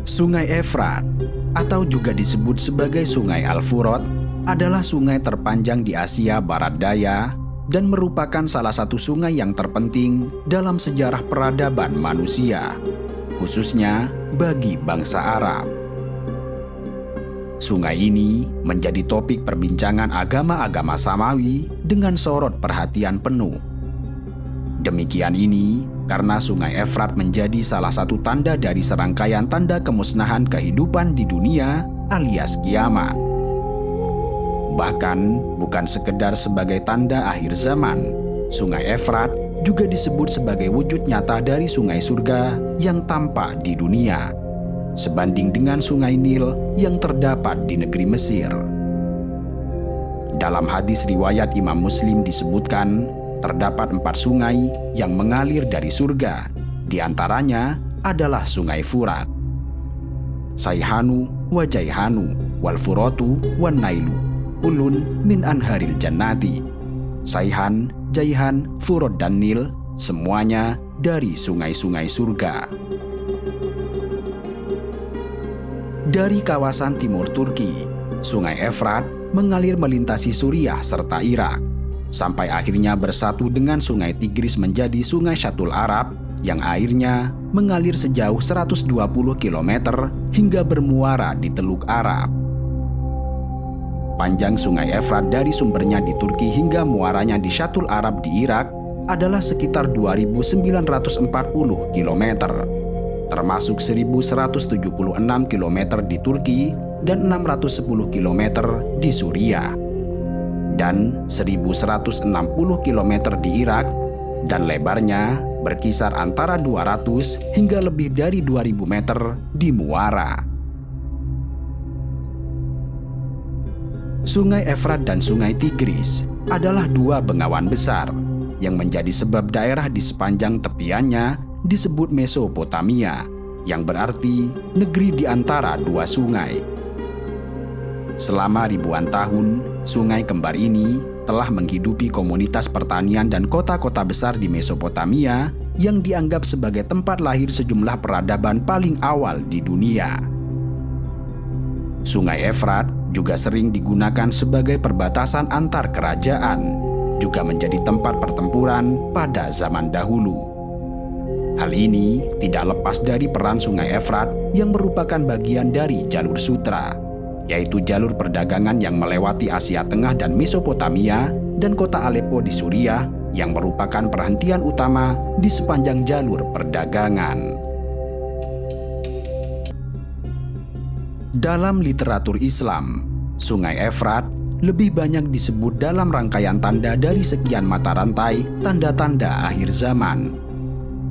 Sungai Efrat, atau juga disebut sebagai Sungai Al-Furat, adalah sungai terpanjang di Asia Barat Daya dan merupakan salah satu sungai yang terpenting dalam sejarah peradaban manusia, khususnya bagi bangsa Arab. Sungai ini menjadi topik perbincangan agama-agama samawi dengan sorot perhatian penuh. Demikian ini karena Sungai Efrat menjadi salah satu tanda dari serangkaian tanda kemusnahan kehidupan di dunia alias kiamat. Bahkan bukan sekedar sebagai tanda akhir zaman, Sungai Efrat juga disebut sebagai wujud nyata dari sungai surga yang tampak di dunia, sebanding dengan Sungai Nil yang terdapat di negeri Mesir. Dalam hadis riwayat Imam Muslim disebutkan, terdapat 4 sungai yang mengalir dari surga, di antaranya adalah Sungai Furat, Sayhanu wa Jaihanu wal Furatu wan Nailu, ulun min anharil jannati. Sayhan, Jaihan, Furat dan Nil semuanya dari sungai-sungai surga. Dari kawasan timur Turki, Sungai Efrat mengalir melintasi Suriah serta Irak, sampai akhirnya bersatu dengan Sungai Tigris menjadi Sungai Syatul Arab yang airnya mengalir sejauh 120 km hingga bermuara di Teluk Arab. Panjang Sungai Efrat dari sumbernya di Turki hingga muaranya di Syatul Arab di Irak adalah sekitar 2.940 km, termasuk 1.176 km di Turki dan 610 km di Suriah, dan 1.160 km di Irak, dan lebarnya berkisar antara 200 hingga lebih dari 2.000 meter di muara. Sungai Efrat dan Sungai Tigris adalah 2 bengawan besar yang menjadi sebab daerah di sepanjang tepiannya disebut Mesopotamia, yang berarti negeri di antara 2 sungai. Selama ribuan tahun, sungai kembar ini telah menghidupi komunitas pertanian dan kota-kota besar di Mesopotamia yang dianggap sebagai tempat lahir sejumlah peradaban paling awal di dunia. Sungai Efrat juga sering digunakan sebagai perbatasan antar kerajaan, juga menjadi tempat pertempuran pada zaman dahulu. Hal ini tidak lepas dari peran Sungai Efrat yang merupakan bagian dari jalur sutra, yaitu jalur perdagangan yang melewati Asia Tengah dan Mesopotamia dan kota Aleppo di Suriah yang merupakan perhentian utama di sepanjang jalur perdagangan. Dalam literatur Islam, Sungai Efrat lebih banyak disebut dalam rangkaian tanda dari sekian mata rantai tanda-tanda akhir zaman.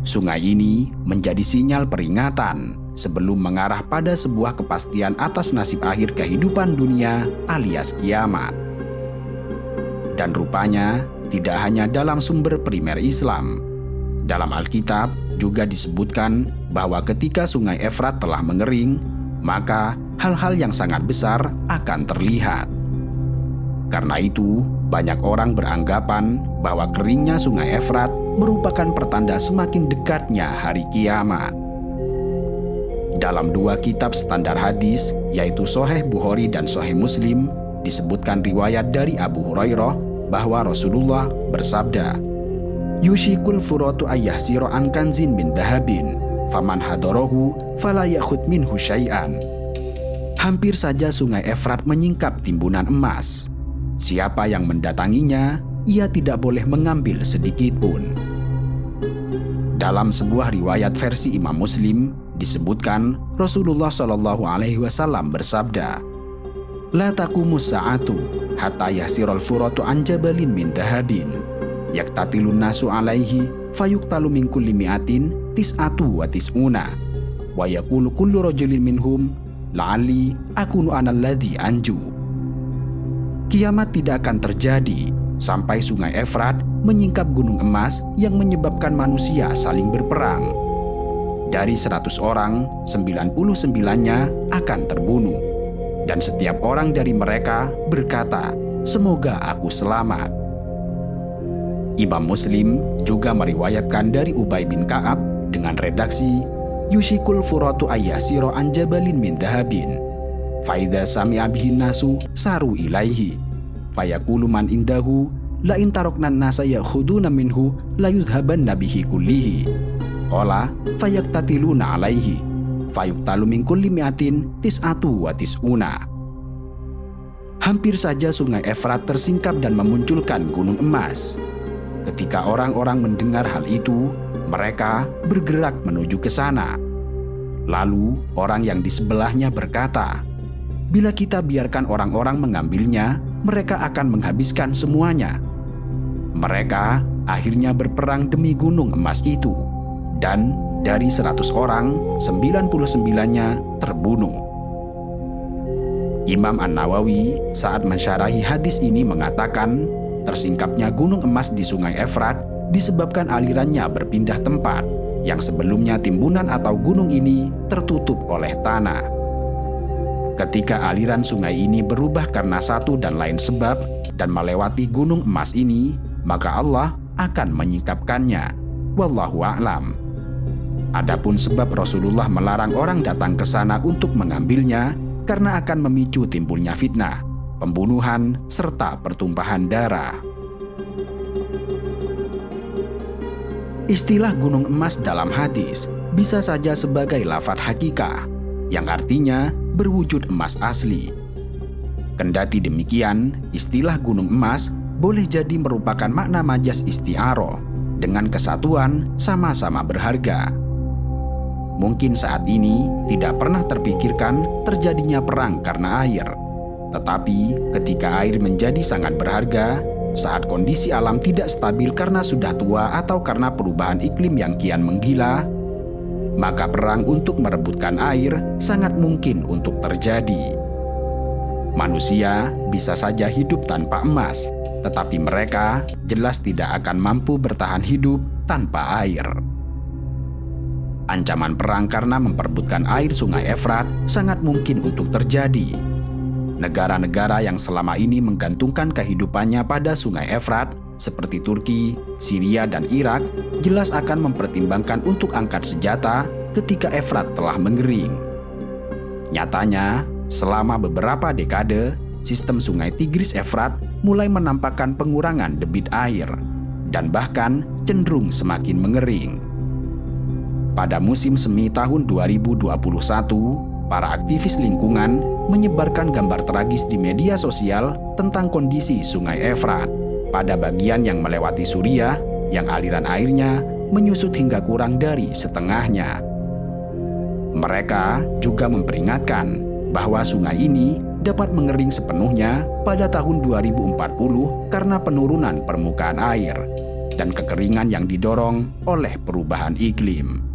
Sungai ini menjadi sinyal peringatan sebelum mengarah pada sebuah kepastian atas nasib akhir kehidupan dunia alias kiamat. Dan rupanya tidak hanya dalam sumber primer Islam. Dalam Alkitab juga disebutkan bahwa ketika Sungai Efrat telah mengering, maka hal-hal yang sangat besar akan terlihat. Karena itu, banyak orang beranggapan bahwa keringnya Sungai Efrat merupakan pertanda semakin dekatnya hari kiamat. Dalam 2 kitab standar hadis, yaitu Sahih Bukhari dan Sahih Muslim, disebutkan riwayat dari Abu Hurairah bahwa Rasulullah bersabda, "Yushikul furatu ayyahsira an kanzin min dahabin, faman hadarahu fala yakhud minhu syai'an." Hampir saja Sungai Efrat menyingkap timbunan emas. Siapa yang mendatanginya, ia tidak boleh mengambil sedikit pun. Dalam sebuah riwayat versi Imam Muslim disebutkan Rasulullah Shallallahu Alaihi Wasallam bersabda, "La taqumus sa'atu hatta yasiral furatu an jabalin min dahabin, yaktatilun nasu alaihi fayuqtalu min kulli mi'atin tis'atu wa tis'una, wa yaqulu kullu rajulin minhum la'alli akunu anal ladzi anju." Kiamat tidak akan terjadi sampai Sungai Efrat menyingkap gunung emas yang menyebabkan manusia saling berperang. Dari 100 orang, 99-nya akan terbunuh. Dan setiap orang dari mereka berkata, "Semoga aku selamat." Imam Muslim juga meriwayatkan dari Ubay bin Ka'ab dengan redaksi, yushikul furatu ayyasiro an jabalin min dahabin. Faidha sami'a bihin nasu saru ilaihi. Fayaqulu man indahu la in taroknan nasa yakhuduna minhu la yudhabanna bihi kullihi. Qala fayaqtatiluna alaihi. Fayuqtalu min kulli mi'atin tis'atu wa tis'una. Hampir saja sungai Efrat tersingkap dan memunculkan gunung emas. Ketika orang-orang mendengar hal itu, mereka bergerak menuju ke sana. Lalu orang yang di sebelahnya berkata, "Bila kita biarkan orang-orang mengambilnya, mereka akan menghabiskan semuanya." Mereka akhirnya berperang demi gunung emas itu, dan dari 100 orang, 99-nya terbunuh. Imam An-Nawawi saat mensyarahi hadis ini mengatakan, tersingkapnya gunung emas di sungai Efrat disebabkan alirannya berpindah tempat, yang sebelumnya timbunan atau gunung ini tertutup oleh tanah. Ketika aliran sungai ini berubah karena satu dan lain sebab dan melewati gunung emas ini, maka Allah akan menyingkapkannya. Wallahu a'lam. Adapun sebab Rasulullah melarang orang datang ke sana untuk mengambilnya karena akan memicu timbulnya fitnah, pembunuhan, serta pertumpahan darah. Istilah gunung emas dalam hadis bisa saja sebagai lafadz hakikah, yang artinya berwujud emas asli. Kendati demikian, istilah gunung emas boleh jadi merupakan makna majas isti'aroh, dengan kesatuan sama-sama berharga. Mungkin saat ini tidak pernah terpikirkan terjadinya perang karena air. Tetapi ketika air menjadi sangat berharga, saat kondisi alam tidak stabil karena sudah tua atau karena perubahan iklim yang kian menggila, maka perang untuk merebutkan air sangat mungkin untuk terjadi. Manusia bisa saja hidup tanpa emas, tetapi mereka jelas tidak akan mampu bertahan hidup tanpa air. Ancaman perang karena memperebutkan air sungai Efrat sangat mungkin untuk terjadi. Negara-negara yang selama ini menggantungkan kehidupannya pada sungai Efrat, seperti Turki, Syria, dan Irak, jelas akan mempertimbangkan untuk angkat senjata ketika Efrat telah mengering. Nyatanya, selama beberapa dekade, sistem sungai Tigris Efrat mulai menampakkan pengurangan debit air, dan bahkan cenderung semakin mengering. Pada musim semi tahun 2021, para aktivis lingkungan menyebarkan gambar tragis di media sosial tentang kondisi sungai Efrat pada bagian yang melewati Suriah yang aliran airnya menyusut hingga kurang dari setengahnya. Mereka juga memperingatkan bahwa sungai ini dapat mengering sepenuhnya pada tahun 2040 karena penurunan permukaan air dan kekeringan yang didorong oleh perubahan iklim.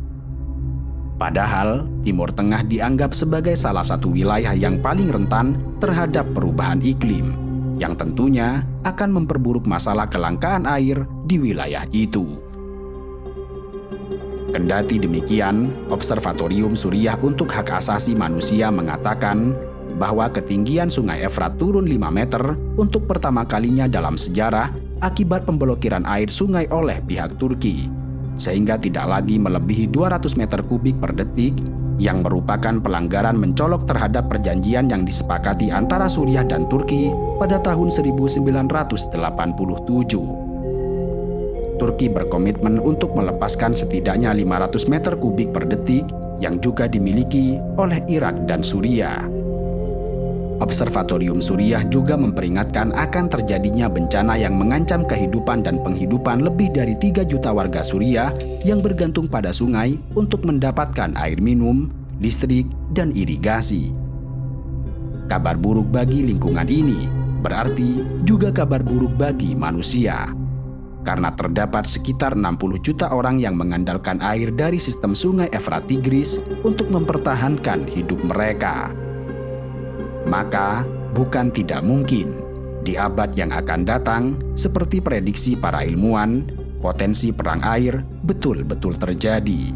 Padahal, Timur Tengah dianggap sebagai salah satu wilayah yang paling rentan terhadap perubahan iklim, yang tentunya akan memperburuk masalah kelangkaan air di wilayah itu. Kendati demikian, Observatorium Suriah untuk Hak Asasi Manusia mengatakan bahwa ketinggian sungai Efrat turun 5 meter untuk pertama kalinya dalam sejarah akibat pemblokiran air sungai oleh pihak Turki, sehingga tidak lagi melebihi 200 meter kubik per detik, yang merupakan pelanggaran mencolok terhadap perjanjian yang disepakati antara Suriah dan Turki pada tahun 1987. Turki berkomitmen untuk melepaskan setidaknya 500 meter kubik per detik yang juga dimiliki oleh Irak dan Suriah. Observatorium Suriah juga memperingatkan akan terjadinya bencana yang mengancam kehidupan dan penghidupan lebih dari 3 juta warga Suriah yang bergantung pada sungai untuk mendapatkan air minum, listrik, dan irigasi. Kabar buruk bagi lingkungan ini berarti juga kabar buruk bagi manusia, karena terdapat sekitar 60 juta orang yang mengandalkan air dari sistem sungai Efrat Tigris untuk mempertahankan hidup mereka. Maka, bukan tidak mungkin di abad yang akan datang, seperti prediksi para ilmuwan, potensi perang air betul-betul terjadi.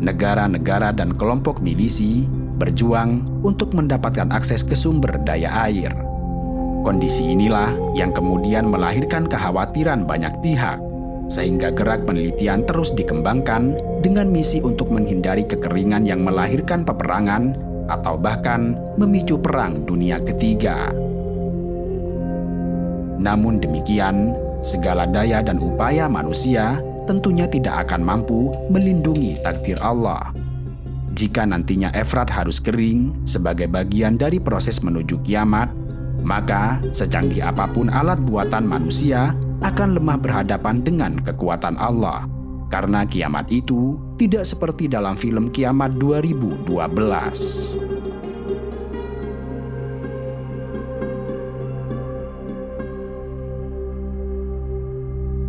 Negara-negara dan kelompok milisi berjuang untuk mendapatkan akses ke sumber daya air. Kondisi inilah yang kemudian melahirkan kekhawatiran banyak pihak sehingga gerak penelitian terus dikembangkan dengan misi untuk menghindari kekeringan yang melahirkan peperangan atau bahkan memicu perang dunia ketiga. Namun demikian, segala daya dan upaya manusia tentunya tidak akan mampu melindungi takdir Allah. Jika nantinya Efrat harus kering sebagai bagian dari proses menuju kiamat, maka secanggih apapun alat buatan manusia akan lemah berhadapan dengan kekuatan Allah, karena kiamat itu tidak seperti dalam film Kiamat 2012.